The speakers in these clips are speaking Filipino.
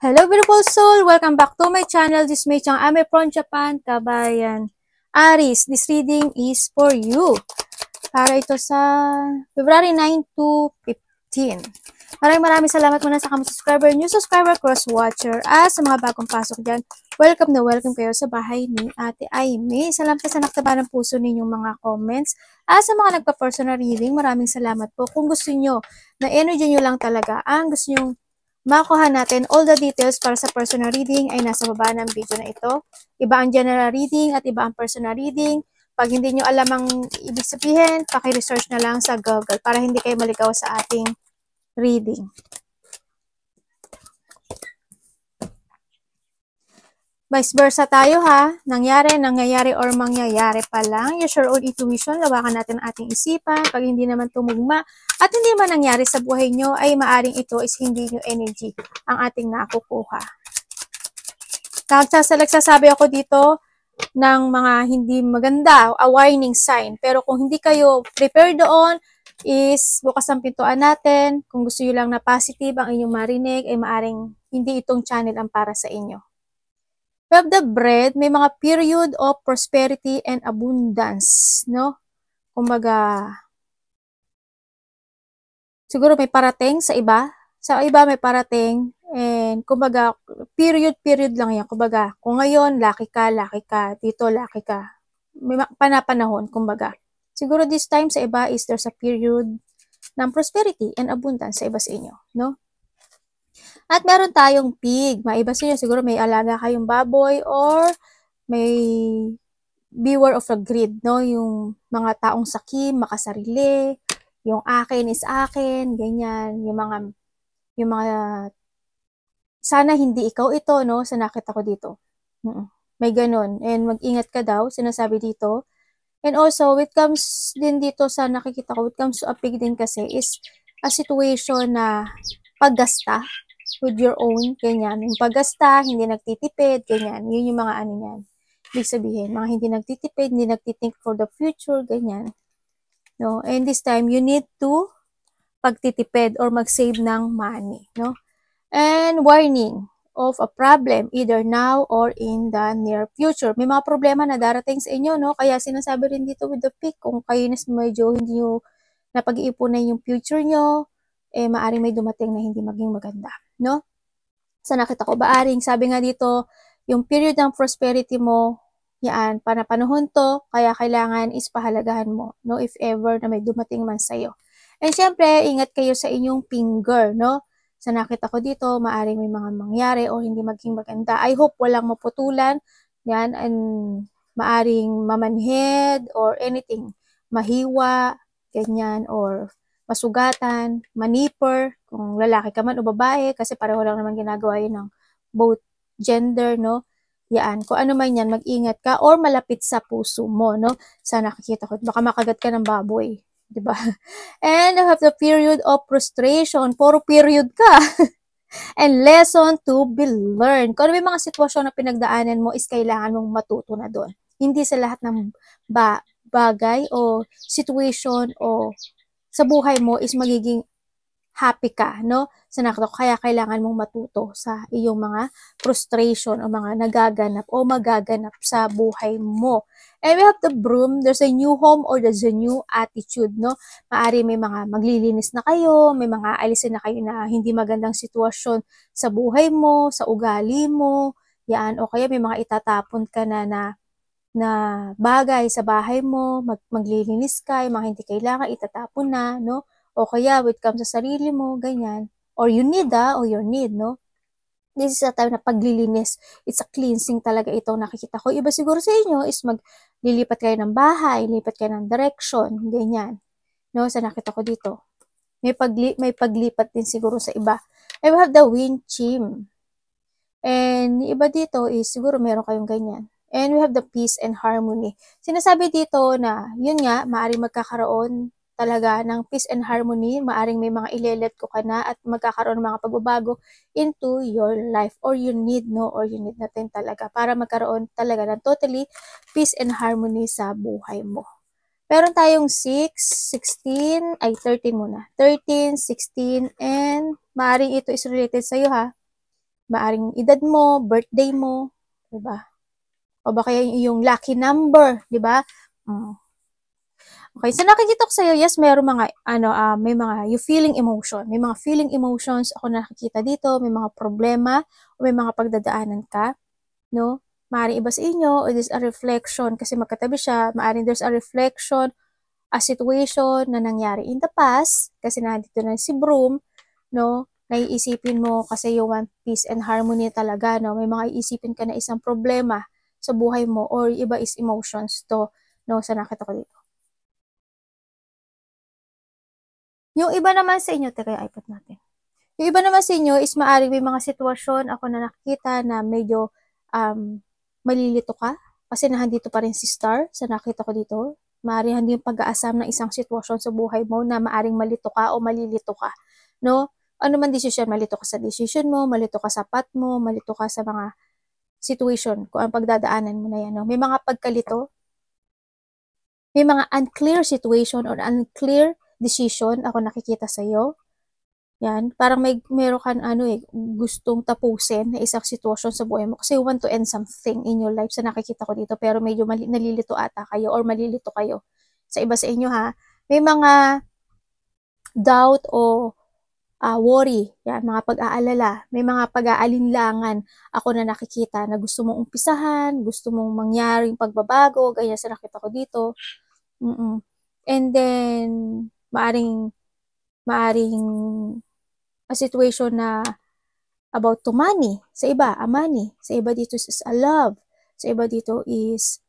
Hello beautiful soul! Welcome back to my channel. This is Mei Chang Ame from Japan, Kabayan. Aries, this reading is for you. Para ito sa February 9 to 15. Maraming salamat muna sa kaming subscriber, new subscriber, cross-watcher, at sa mga bagong pasok dyan. Welcome na welcome kayo sa bahay ni Ate Aimee. Salamat sa naktaba ng puso ninyong mga comments. At sa mga nagpa-personal reading, maraming salamat po. Kung gusto nyo, na energy nyo lang talaga, ang gusto nyo makuha natin, all the details para sa personal reading ay nasa baba ng video na ito. Iba ang general reading at iba ang personal reading. Pag hindi nyo alam ang ibig sabihin, paki-research na lang sa Google para hindi kayo maligaw sa ating reading. Vice versa tayo ha. Nangyayari or mangyayari pa lang. Use your own intuition. Lawakan natin ang ating isipan. Pag hindi naman tumugma at hindi man nangyari sa buhay nyo, ay maaring ito is hindi nyo energy ang ating nakukuha. Nagsasabi ako dito ng mga hindi maganda, a warning sign. Pero kung hindi kayo prepared doon, is bukas ang pintuan natin. Kung gusto nyo lang na positive ang inyong marinig, ay maaring hindi itong channel ang para sa inyo. We have the bread, may mga period of prosperity and abundance, no? Kumbaga, siguro may parating sa iba. Sa iba may parating. And kumbaga, period lang yan. Kumbaga, kung ngayon, laki ka. Dito, laki ka. May panapanahon, kumbaga. Siguro this time sa iba is there's a period ng prosperity and abundance sa iba sa inyo, no? At meron tayong pig. Maiba sa inyo, siguro may alaga kayong baboy or may beware of the greed, no? Yung mga taong sakim, makasarili, yung akin is akin, ganyan, yung mga sana hindi ikaw ito, no? Sa nakita ko dito. May ganun. And mag-ingat ka daw, sinasabi dito. And also, it comes din dito sa nakikita ko, it comes to a pig din kasi is a situation na paggasta with your own, ganyan. Yung paggasta, hindi nagtitipid, ganyan. Yun yung mga ano yan. Ibig sabihin, mga hindi nagtitipid, hindi nagtithink for the future, ganyan. No? And this time, you need to pagtitipid or mag-save ng money, no? And warning of a problem either now or in the near future. May mga problema na darating sa inyo, no? Kaya sinasabi rin dito with the pig, kung kayo na medyo hindi nyo napag-iipunan yung future nyo, eh maaring may dumating na hindi maging maganda, no? Sa nakita ko, maaring sabi nga dito, yung period ng prosperity mo, yan, panapanahon to, kaya kailangan is pahalagahan mo, no? If ever na may dumating man sa'yo. And syempre, ingat kayo sa inyong finger, no? Sa nakita ko dito, maaring may mga mangyari o hindi maging maganda. I hope walang maputulan, yan, and maaring mamanhid or anything, mahiwa, ganyan, or masugatan, maniper, kung lalaki ka man o babae, kasi pareho lang naman ginagawa yun ng both gender, no? Yan, kung ano man yan, mag-ingat ka or malapit sa puso mo, no? Sa nakikita ko, baka makagat ka ng baboy, di ba? And I have the period of frustration, puro period ka. And lesson to be learned. Kung ano may mga sitwasyon na pinagdaanan mo is kailangan mong matuto na doon. Hindi sa lahat ng bagay o situation o sa buhay mo is magiging happy ka, no? Sa nakita ko, kaya kailangan mong matuto sa iyong mga frustration o mga nagaganap o magaganap sa buhay mo. And we have the broom, there's a new home or there's a new attitude, no? Maari may mga maglilinis na kayo, may mga alisin na kayo na hindi magandang sitwasyon sa buhay mo, sa ugali mo, yan, o kaya may mga itatapon ka na bagay sa bahay mo, maglilinis ka, yung mga hindi kailangan, itatapon na, no? O kaya, when it comes sa sarili mo, ganyan. Or you need, or your need, no? This is a time na paglilinis. It's a cleansing talaga itong nakikita ko. Iba siguro sa inyo is maglilipat kayo ng bahay, lipat kayo ng direction, ganyan. No? Sa nakita ko dito. May paglipat din siguro sa iba. And we have the wind chime. And iba dito is siguro meron kayong ganyan. And we have the peace and harmony. Sinasabi dito na, yun nga, maaaring magkakaroon talaga ng peace and harmony, maaring may mga ilelet ko ka na at magkakaroon ng mga pagbabago into your life or you need, no? Or you need natin talaga para magkaroon talaga ng totally peace and harmony sa buhay mo. Meron tayong 6, 16, ay 13 muna. 13, 16, and maaring ito is related sa'yo ha. maaring edad mo, birthday mo, 'di ba? O baka yung lucky number, 'di ba? Okay, so nakikita ko sa'yo, yes, meron mga, may mga you feeling emotion. May mga feeling emotions ako nakikita dito, may mga problema, o may mga pagdadaanan ka, no? Maaaring iba sa inyo, or there's a reflection, kasi magkatabi siya, maaaring there's a reflection, a situation na nangyari in the past, kasi nandito na si Broom, no? Naiisipin mo kasi you want peace and harmony talaga, no? May mga iisipin ka na isang problema sa buhay mo, or iba is emotions to, no? Sa nakita ko dito. Yung iba naman sa inyo, teka yung iPad natin. Yung iba naman sa inyo is maaaring may mga sitwasyon ako na nakikita na medyo malilito ka kasi nahandito pa rin si Star sa nakita ko dito. Maaaring hindi yung pag-aasam ng isang sitwasyon sa buhay mo na maaaring malito ka o malilito ka. No? Ano man decision, malito ka sa decision mo, malito ka sa path mo, malito ka sa mga situation kung ang pagdadaanan mo na yan. No? May mga pagkalito, may mga unclear situation or unclear decision ako nakikita sa iyo. Yan, parang meron kang gustong tapusin na isang sitwasyon sa buhay mo kasi you want to end something in your life sa nakikita ko dito, pero medyo nalilito ata kayo or malilito kayo. Sa iba sa inyo ha, may mga doubt o worry, yan, mga pag-aalala, may mga pag-aalinlangan ako na nakikita na gusto mong umpisahan, gusto mong mangyaring pagbabago, ganyan sa nakita ko dito. And then, maaring a situation na about to money. Sa iba, a money. Sa iba dito is a love. Sa iba dito is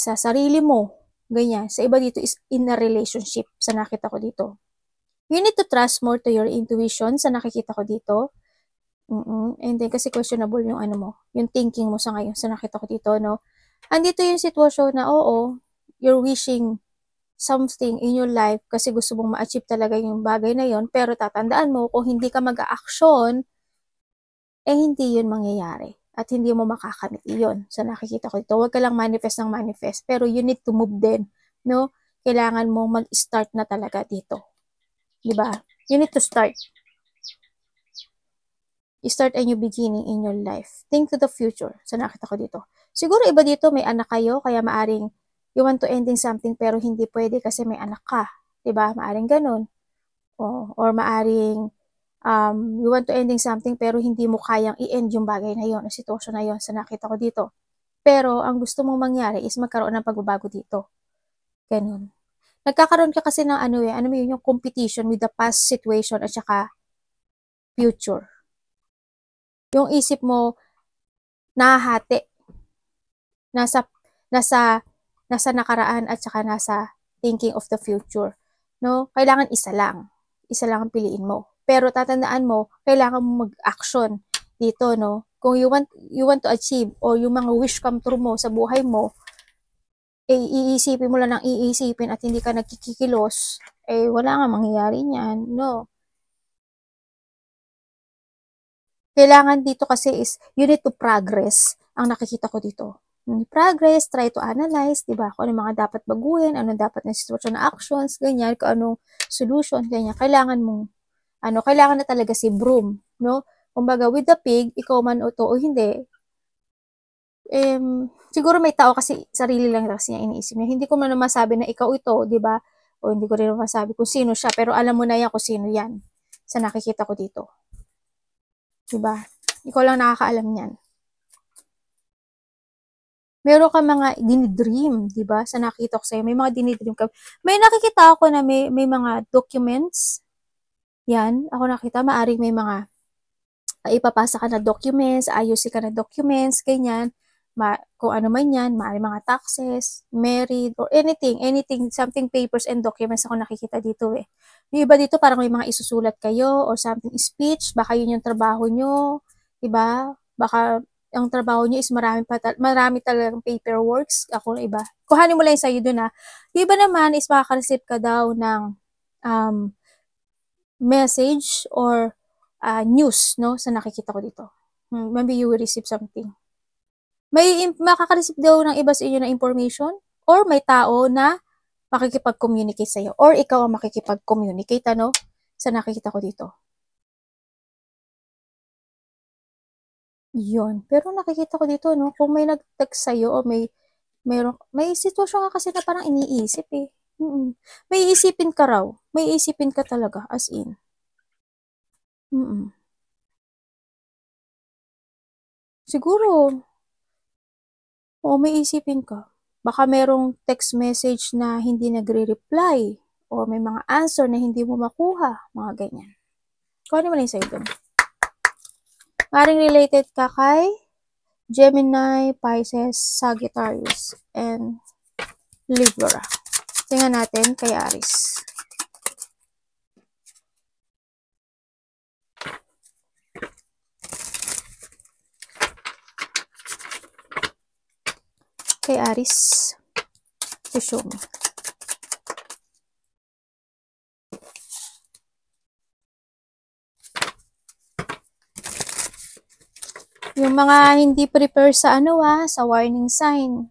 sa sarili mo. Ganyan. Sa iba dito is in a relationship sa nakita ko dito. You need to trust more to your intuition sa nakikita ko dito. And then kasi questionable yung yung thinking mo sa ngayon sa nakita ko dito, no? Andito yung sitwasyon na you're wishing something in your life kasi gusto mong ma-achieve talaga yung bagay na yon, pero tatandaan mo kung hindi ka mag-a-action, hindi yun mangyayari at hindi mo makakamit iyon. So nakikita ko dito, huwag ka lang manifest ng manifest, pero you need to move din, no? Kailangan mo mag-start na talaga dito. Diba? You need to start. Start a new beginning in your life. Think to the future. So nakita ko dito. Siguro iba dito, may anak kayo, kaya maaring you want to ending something pero hindi pwede kasi may anak ka. Diba? Maaring ganun. Or maaring you want to ending something pero hindi mo kayang i-end yung bagay na yon, o sitwasyon na yon sa nakita ko dito. Pero ang gusto mong mangyari is magkaroon ng pagbabago dito. Ganun. Nagkakaroon ka kasi ng yung competition with the past situation at saka future. Yung isip mo nahahati. Nasa nakaraan at saka nasa thinking of the future. No? Kailangan isa lang. Isa lang ang piliin mo. Pero tatandaan mo, kailangan mo mag-action dito, no? Kung you want to achieve or yung mga wish come true mo sa buhay mo, iisipin mo lang ng iisipin at hindi ka nagkikilos, wala nga mangyayari niyan, no? Kailangan dito kasi is, you need to progress, ang nakikita ko dito. Progress, try to analyze, di ba? Kung ano mga dapat baguhin, ano dapat na sitwasyon na actions, ganyan, kung anong solution, ganyan. Kailangan mong kailangan na talaga si Broom, no? Kumbaga, with the pig, ikaw man o to o hindi, siguro may tao kasi sarili lang kasi niya iniisip niya. Hindi ko man masabi na ikaw ito, di ba? O hindi ko rin masabi kung sino siya, pero alam mo na yan kung sino yan sa nakikita ko dito. Di ba? Ikaw lang nakakaalam niyan. Meron ka mga dinidream, di ba? Sa nakita ko sa'yo, may mga dinidream ka. May nakikita ako na may mga documents. Yan, ako nakita, maaring may mga ipapasa ka na documents, ayusin ka na documents, ganyan. Kung ano man yan, maaring mga taxes, married, or anything, something papers and documents ako nakikita dito eh. Yung iba dito, parang may mga isusulat kayo, or something speech, baka yun yung trabaho nyo, diba? Baka ang trabaho nyo is marami talagang paperworks, ako na iba. Kuhanin mo lang yung sa'yo dun ha. Yung iba naman is makaka-receive ka daw ng message or news, no, sa nakikita ko dito. Maybe you will receive something. May makaka-receive daw ng iba sa inyo na information or may tao na makikipag-communicate sa'yo or ikaw ang makikipag-communicate, sa nakikita ko dito. Yun. Pero nakikita ko dito, no, kung may nag-text sa'yo o may sitwasyon nga kasi na parang iniisip eh. May iisipin ka raw. May iisipin ka talaga, as in. Siguro, o may isipin ka. Baka merong text message na hindi nagre-reply o may mga answer na hindi mo makuha, mga ganyan. Kung ano man yung sa'yo dun. Maring related ka kay Gemini, Pisces, Sagittarius, and Libra. Tingnan natin kay Aries. Kay Aries, to show me. Yung mga hindi prepare sa sa warning sign.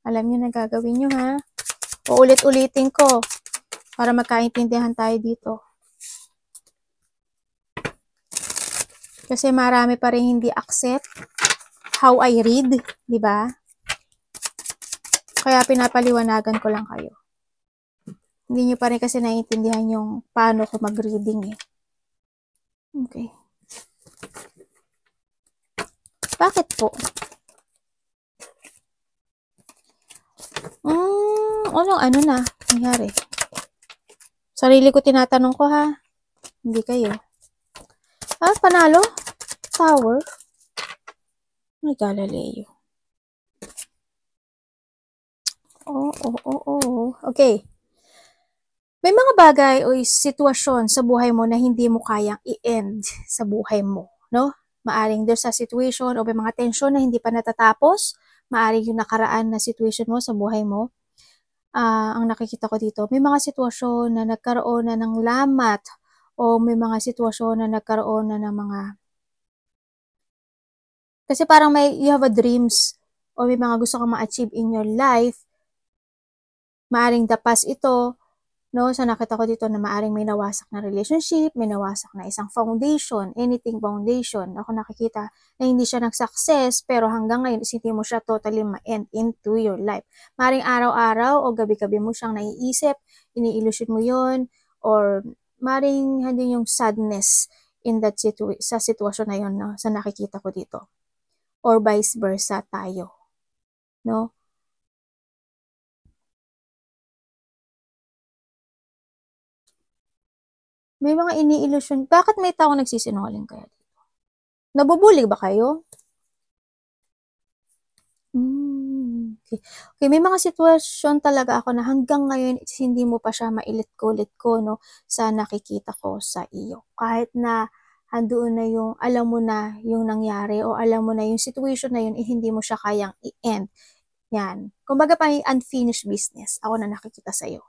Alam nyo na gagawin nyo ha. Uulit-ulitin ko para magkaintindihan tayo dito. Kasi marami pa rin hindi accept how I read, di ba? Kaya pinapaliwanagan ko lang kayo. Hindi nyo pa rin kasi naiintindihan yung paano ko mag-reading eh. Okay. Bakit po? Ano na nangyari? Sarili ko tinatanong ko ha. Hindi kayo. Panalo? Tower? Ay, Galileo. Okay. May mga bagay o sitwasyon sa buhay mo na hindi mo kayang i-end sa buhay mo, no? Maaring there's a situation o may mga tensyon na hindi pa natatapos. Maaring yung nakaraan na situation mo sa buhay mo. Ang nakikita ko dito, may mga sitwasyon na nagkaroon na ng lamat o may mga sitwasyon na nagkaroon na ng mga... Kasi parang you have a dreams o may mga gusto kang ma-achieve in your life. Maaring the past ito, no? So nakita ko dito na maaring may nawasak na relationship, may nawasak na isang foundation, anything foundation. Ako nakikita na hindi siya nag-success, pero hanggang ngayon hindi mo siya totally ma-end into your life. Maaring araw-araw o gabi-gabi mo siyang naiisip, ini-illusion mo yon, or maaring hindi yung sadness in that sa sitwasyon na yon, no? Sa nakikita ko dito. Or vice versa tayo, no? May mga ini-illusion. Bakit may tao nagsisinungaling kaya dito? Nabubuli ba kayo? Okay, may mga sitwasyon talaga ako na hanggang ngayon hindi mo pa siya mailit ko, no, sa nakikita ko sa iyo. Kahit na andoon na yung, alam mo na yung nangyari o alam mo na yung situation na yun, hindi mo siya kayang i-end. Yan. Kumbaga pa unfinished business. Ako na nakikita sa iyo.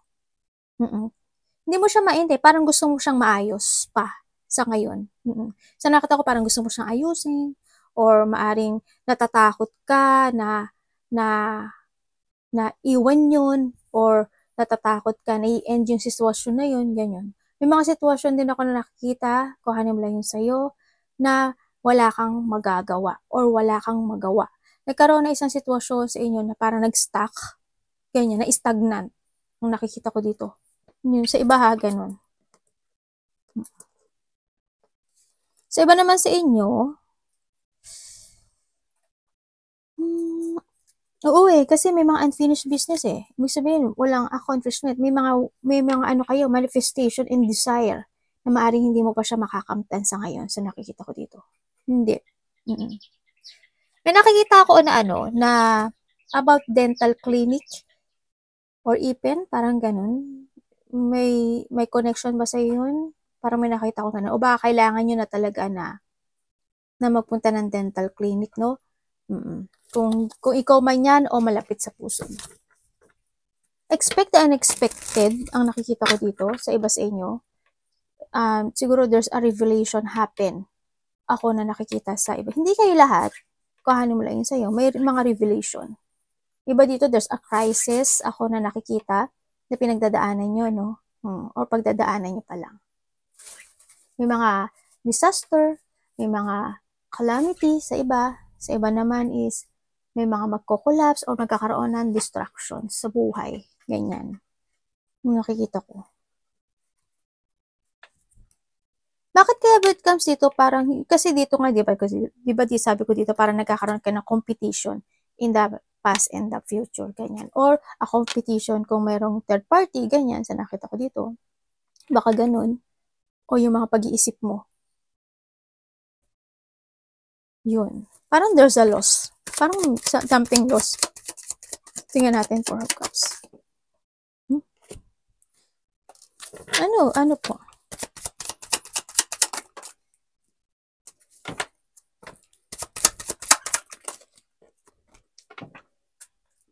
Hindi mo siya ma-end eh. Parang gusto mo siyang maayos pa sa ngayon. Sa nakita ko parang gusto mo siyang ayusin or maaring natatakot ka na iwan yun or natatakot ka na i-end yung sitwasyon na yun, ganyan. May mga sitwasyon din ako na nakikita, kuhanin mo lang yun sa'yo, na wala kang magagawa or wala kang magawa. Nagkaroon na isang sitwasyon sa inyo na parang nag-stuck, ganyan, na stagnant. Ang nakikita ko dito. Yun, sa iba ha, ganun. Sa iba naman sa inyo, oo kasi may mga unfinished business eh. Ibig sabihin, walang accomplishment. May mga ano kayo, manifestation and desire na maaaring hindi mo pa siya makakamtan sa ngayon sa nakikita ko dito. Hindi. May nakikita ako na na about dental clinic or IPEN, parang ganun. May connection ba sa yun? Parang may nakita ko ganun. O baka kailangan nyo na talaga na magpunta ng dental clinic, no? Kung ikaw man yan o malapit sa puso mo. Expect the unexpected ang nakikita ko dito sa iba sa inyo. Siguro there's a revelation happen. Ako na nakikita sa iba. Hindi kayo lahat. Kuhanin mo lang yun sa'yo. May mga revelation. Iba dito, there's a crisis. Ako na nakikita na pinagdadaanan nyo, no? Or pagdadaanan nyo pa lang. May mga disaster, may mga calamity sa iba naman is may mga magko-collapse or magkakaroon ng distractions sa buhay. Ganyan. Yung nakikita ko. Bakit kaya when it comes dito parang, kasi dito nga, di ba sabi ko dito parang nagkakaroon ka ng competition in the past and the future, ganyan. Or a competition kung mayroong third party, ganyan, sa nakita ko dito. Baka ganun. O yung mga pag-iisip mo. Yun. Parang there's a loss. Parang something loss. Tingnan natin 4 of Cups. Ano po?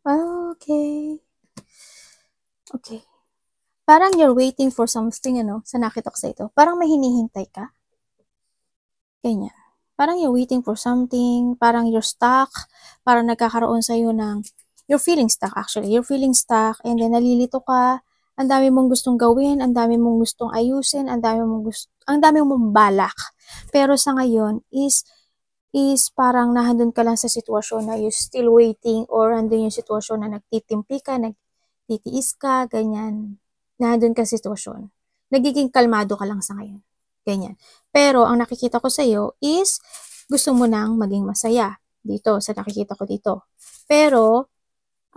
Okay. Okay. Parang you're waiting for something, sa nakita ko sa ito. Parang may hinihintay ka. Ganyan. Parang you're waiting for something, parang you're stuck, parang nagkakaroon sa'yo ng, you're feeling stuck actually. You're feeling stuck and then nalilito ka, ang dami mong gustong gawin, ang dami mong gustong ayusin, ang dami mong balak. Pero sa ngayon is parang nahandun ka lang sa sitwasyon na you're still waiting or andun yung sitwasyon na nagtitimpi ka, nagtitiis ka, ganyan. Nahandun ka sa sitwasyon. Nagiging kalmado ka lang sa ngayon. Ganyan. Pero ang nakikita ko sa iyo is gusto mo nang maging masaya dito sa nakikita ko dito. Pero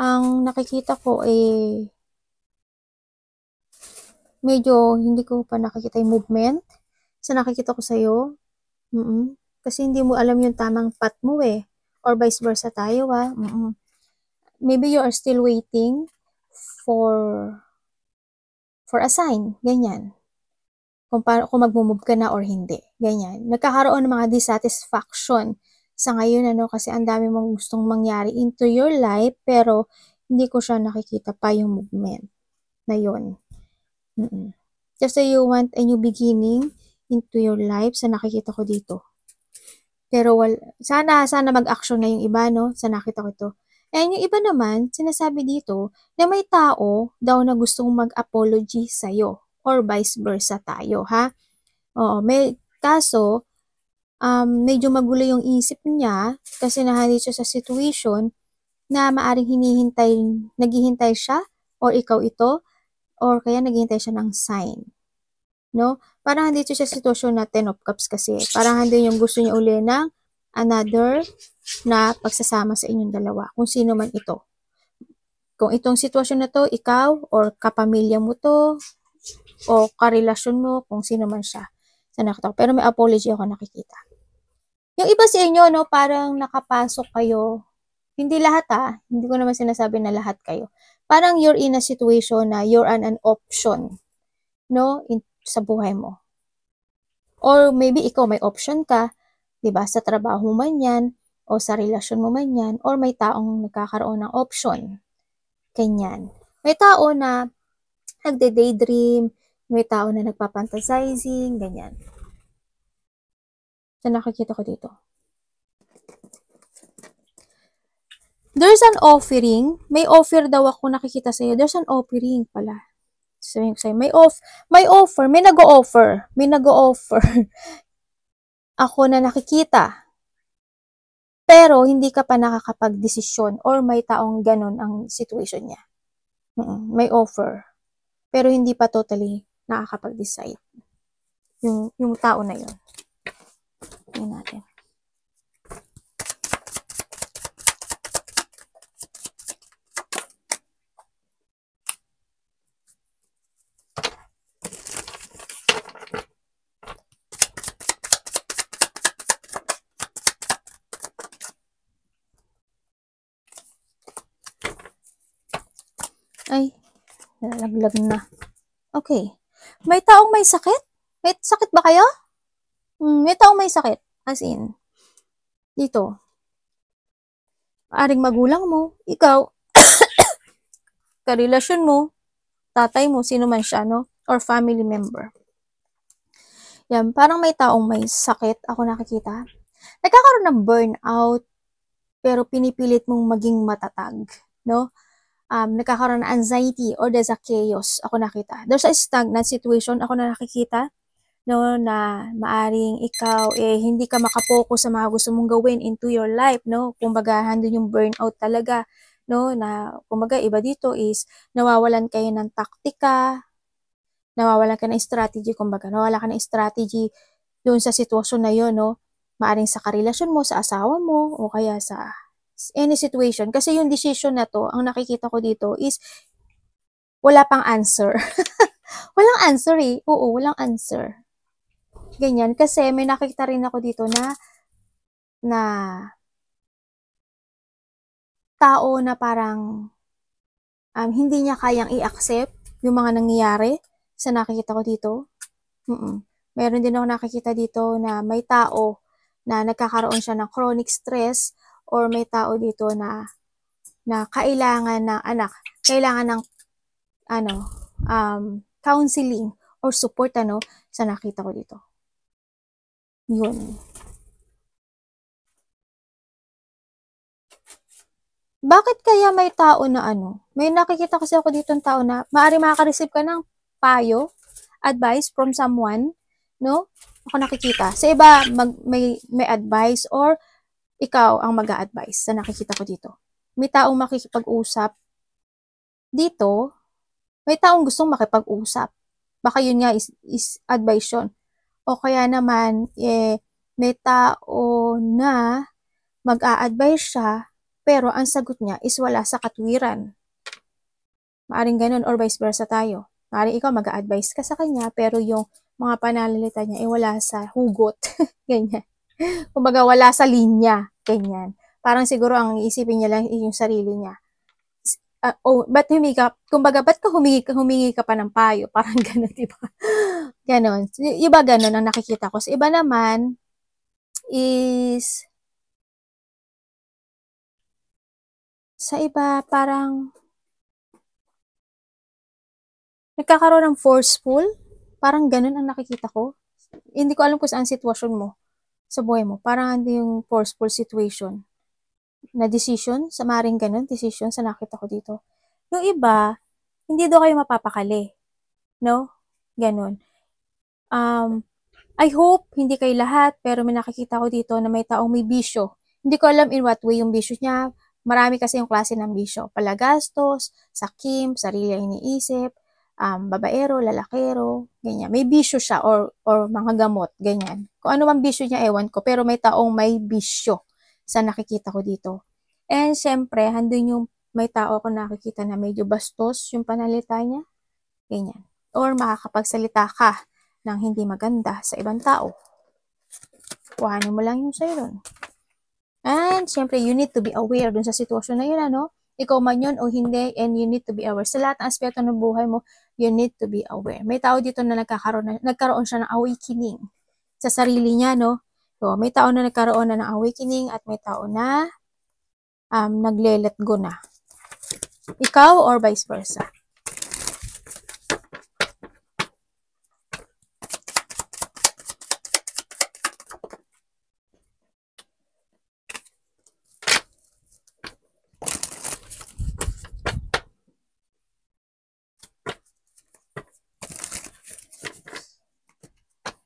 ang nakikita ko medyo hindi ko pa nakikita yung movement sa nakikita ko sa iyo. Kasi hindi mo alam yung tamang path mo or vice versa tayo Maybe you are still waiting for a sign, ganyan. Kung mag-move ka na or hindi. Ganyan. Nagkakaroon ng mga dissatisfaction sa ngayon, kasi ang dami mong gustong mangyari into your life, pero hindi ko siya nakikita pa yung movement na yun. Kasi you want a new beginning into your life sa nakikita ko dito. Pero sana mag-action na yung iba, sa nakita ko ito. And yung iba naman, sinasabi dito na may tao daw na gustong mag-apology sa'yo. Or vice versa tayo, ha? Oo, kaso, medyo magulo yung isip niya kasi nahanap siya sa situation na maaring naghihintay siya or ikaw ito or kaya naghihintay siya ng sign. No? Parang dito siya sitwasyon na 10 of Cups kasi. Parang handun yung gusto niya uli ng another na pagsasama sa inyong dalawa. Kung sino man ito. Kung itong sitwasyon na to, ikaw or kapamilya mo to, o karelasyon mo, kung sino man siya sa nakita ko. Pero may apology ako nakikita. Yung iba sa inyo, parang nakapasok kayo, hindi lahat hindi ko naman sinasabi na lahat kayo. Parang you're in a situation na you're an option, sa buhay mo. Or maybe ikaw may option ka, 'di ba, sa trabaho mo man 'yan, o sa relasyon mo man 'yan, or may taong nagkakaroon ng option. Ganyan. May tao na nagde-daydream, may tao na nagpapantasizing, ganyan. So, nakikita ko dito. There's an offering. May offer daw ako nakikita sa'yo. There's an offering pala. Sabihin ko sa'yo, may offer. May nag-o-offer. Ako na nakikita. Pero, hindi ka pa nakakapag-desisyon or may taong ganun ang situation niya. May offer. Pero, hindi pa totally nakakapag-decide. Yung tao na yun. Tingnan natin. Ay, nalaglag na. Okay. May taong may sakit? May sakit ba kayo? May taong may sakit. As in, dito. Maaring magulang mo, ikaw, karelasyon mo, tatay mo, sino man siya, or family member. Yan, parang may taong may sakit, ako nakikita. Nagkakaroon ng burnout, pero pinipilit mong maging matatag, nagkakaroon ng anxiety or there's a chaos, ako nakita. There's a stagnant situation, ako na nakikita, no, na maaring ikaw hindi ka makapokus sa mga gusto mong gawin into your life, no? Kumbaga handun yung burnout talaga, no, na kumbaga iba dito is nawawalan kayo ng taktika, nawawalan ka ng strategy, kumbaga nawala ka ng strategy doon sa sitwasyon na yun, no? Maaring sa karelasyon mo, sa asawa mo, o kaya sa any situation. Kasi yung decision na to, ang nakikita ko dito is wala pang answer. Walang answer eh. Oo, walang answer. Ganyan. Kasi may nakita rin ako dito na tao na parang hindi niya kayang i-accept yung mga nangyayari sa nakikita ko dito. Meron din ako nakikita dito na may tao na nagkakaroon siya ng chronic stress, or may tao dito na kailangan ng kailangan ng counseling or support sa nakita ko dito. Yun. Bakit kaya may tao na may nakikita kasi ako dito ng tao na maaari makaka-receive ka ng payo, advice from someone, no? Ako nakikita. Sa iba, may advice or ikaw ang mag-a-advise sa nakikita ko dito. May taong makikipag-usap dito, may taong gustong makipag-usap. Baka yun nga is advice yun. O kaya naman, may tao na mag-a-advise siya, pero ang sagot niya is wala sa katwiran. Maaring ganun or vice versa tayo. Maaring ikaw mag-a-advise ka sa kanya, pero yung mga pananalita niya ay wala sa hugot. Ganyan. Kumbaga wala sa linya. Ganyan. Parang siguro ang iisipin niya lang yung sarili niya. Ba't humingi ka pa ng payo? Parang ganun, diba? Ganon. Iba ganon ang nakikita ko. Sa iba naman is sa iba parang nagkakaroon ng forceful. Parang ganun ang nakikita ko. Hindi ko alam kung saan sitwasyon mo sa buhay mo. Parang hindi yung forceful situation na decision, sa maring ganun, decision sa nakita ko dito. Yung iba, hindi daw kayo mapapakali. No? Ganun. I hope hindi kayo lahat, pero may nakikita ko dito na may taong may bisyo. Hindi ko alam in what way yung bisyo niya. Marami kasi yung klase ng bisyo. Palagastos, sakim, sarili ang iniisip, babaero, lalakero, ganyan. May bisyo siya or mga gamot, ganyan. Kung ano man bisyo niya, ewan ko. Pero may taong may bisyo sa nakikita ko dito. And syempre, handun yung may tao ko nakikita na medyo bastos yung panalita niya. Ganyan. Or makakapagsalita ka ng hindi maganda sa ibang tao. Kuhanin mo lang yung sa'yo dun. And, syempre, you need to be aware dun sa sitwasyon na yun, Ikaw man yun o hindi, and you need to be aware. Sa lahat ng aspeto ng buhay mo, you need to be aware. May tao dito na nagkaroon siya ng awakening sa sarili niya, no? So, may tao na nagkaroon na ng awakening at may tao na nagle-let go na. Ikaw or vice versa.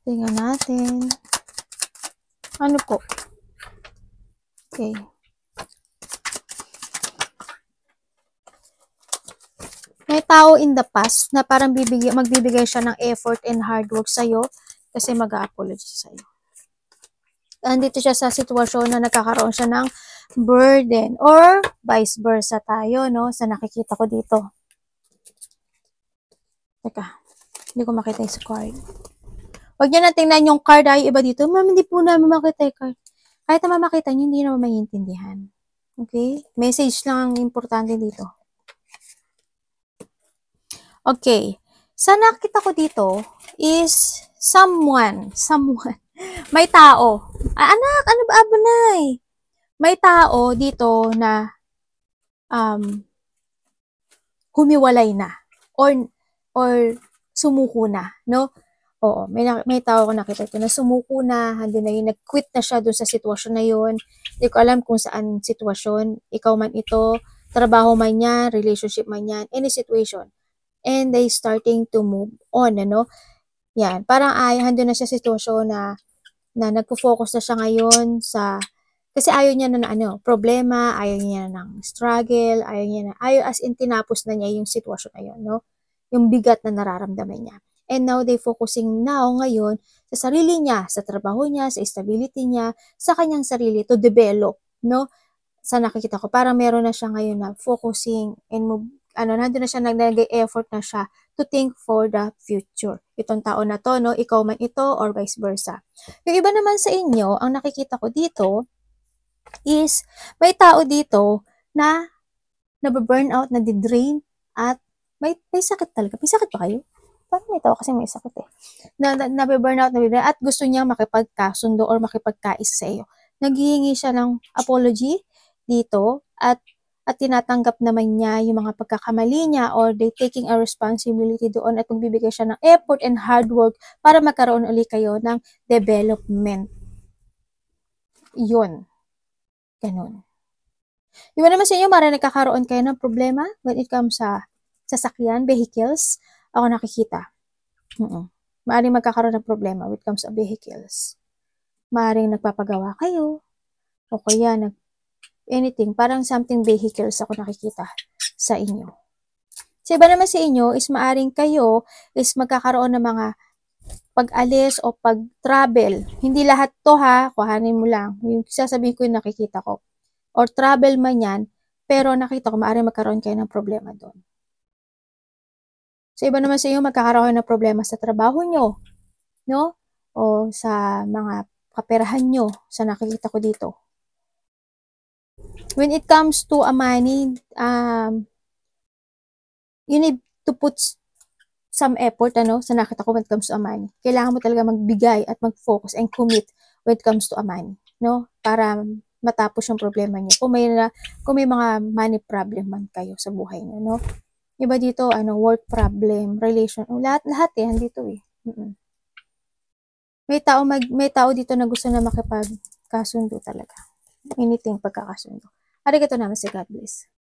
Tingnan natin. Ano po? Okay. May tao in the past na parang magbibigay siya ng effort and hard work sa'yo kasi mag-a-apologize sa'yo. Andito siya sa sitwasyon na nagkakaroon siya ng burden or vice versa tayo, no? Sa nakikita ko dito. Teka, hindi ko makita yung card. Huwag nyo na tingnan yung card ay iba dito. Ma'am, hindi po namin makita yung card. Kahit naman makita nyo, hindi naman maintindihan. Okay? Message lang ang importante dito. Okay. Sa nakita ko dito is someone. May tao. Anak, ano ba abunay? May tao dito na humiwalay na or sumuko na, no? Oo, may tao ko nakita ito na sumuko na, hindi na yun, nag-quit na siya dun sa sitwasyon na yun. Hindi ko alam kung saan sitwasyon, ikaw man ito, trabaho man yan, relationship man yan, any situation. And they starting to move on, Yan, parang handun na siya sa sitwasyon na nagfo-focus na siya ngayon sa kasi ayaw niya na ano, problema, ayaw niya ng struggle, ayaw as in tinapos na niya yung sitwasyon na yun, no? Yung bigat na nararamdaman niya. And now, they focusing now, ngayon, sa sarili niya, sa trabaho niya, sa stability niya, sa kanyang sarili to develop, no? Sa nakikita ko, parang meron na siya ngayon na focusing and move, nandun na siya, nag-effort na siya to think for the future. Itong tao na to, no? Ikaw man ito or vice versa. Yung iba naman sa inyo, ang nakikita ko dito is may tao dito na nabe-burnout, nadi-drain at may sakit talaga. May sakit ba kayo? Parang may tao kasi may sakit eh. Nabe-burnout, at gusto niya makipagkasundo or makipagkais sa iyo. Naghihingi siya ng apology dito at tinatanggap naman niya yung mga pagkakamali niya or they taking a responsibility doon at magbibigay siya ng effort and hard work para magkaroon ulit kayo ng development. Yun. Ganun. Iba naman sa inyo, maaaring nagkakaroon kayo ng problema when it comes sa sasakyan, vehicles. Ako nakikita. Maaaring magkakaroon ng problema when it comes sa vehicles. Maaaring nagpapagawa kayo. O kaya anything. Parang something vehicles ako nakikita sa inyo. Sa iba naman sa inyo is maaaring kayo is magkakaroon ng mga pag-alis o pag-travel. Hindi lahat to ha, kuhanin mo lang. Yung sasabihin ko yung nakikita ko. Or travel man yan, pero nakita ko maaaring magkaroon kayo ng problema doon. Sa iba naman sa inyo, magkakaroon ng problema sa trabaho nyo, no? O sa mga kaperahan nyo, sa nakikita ko dito. When it comes to a money, you need to put some effort, sa nakita ko when it comes to a money. Kailangan mo talaga magbigay at mag-focus and commit when it comes to a money, no? Para matapos yung problema niyo. Kung may mga money problem man kayo sa buhay niyo, no? Iba dito, work problem, relation, lahat andito eh. May tao dito na gusto na makipagkasundo talaga. Anything pagkakasundo. Arigato naman si God bless.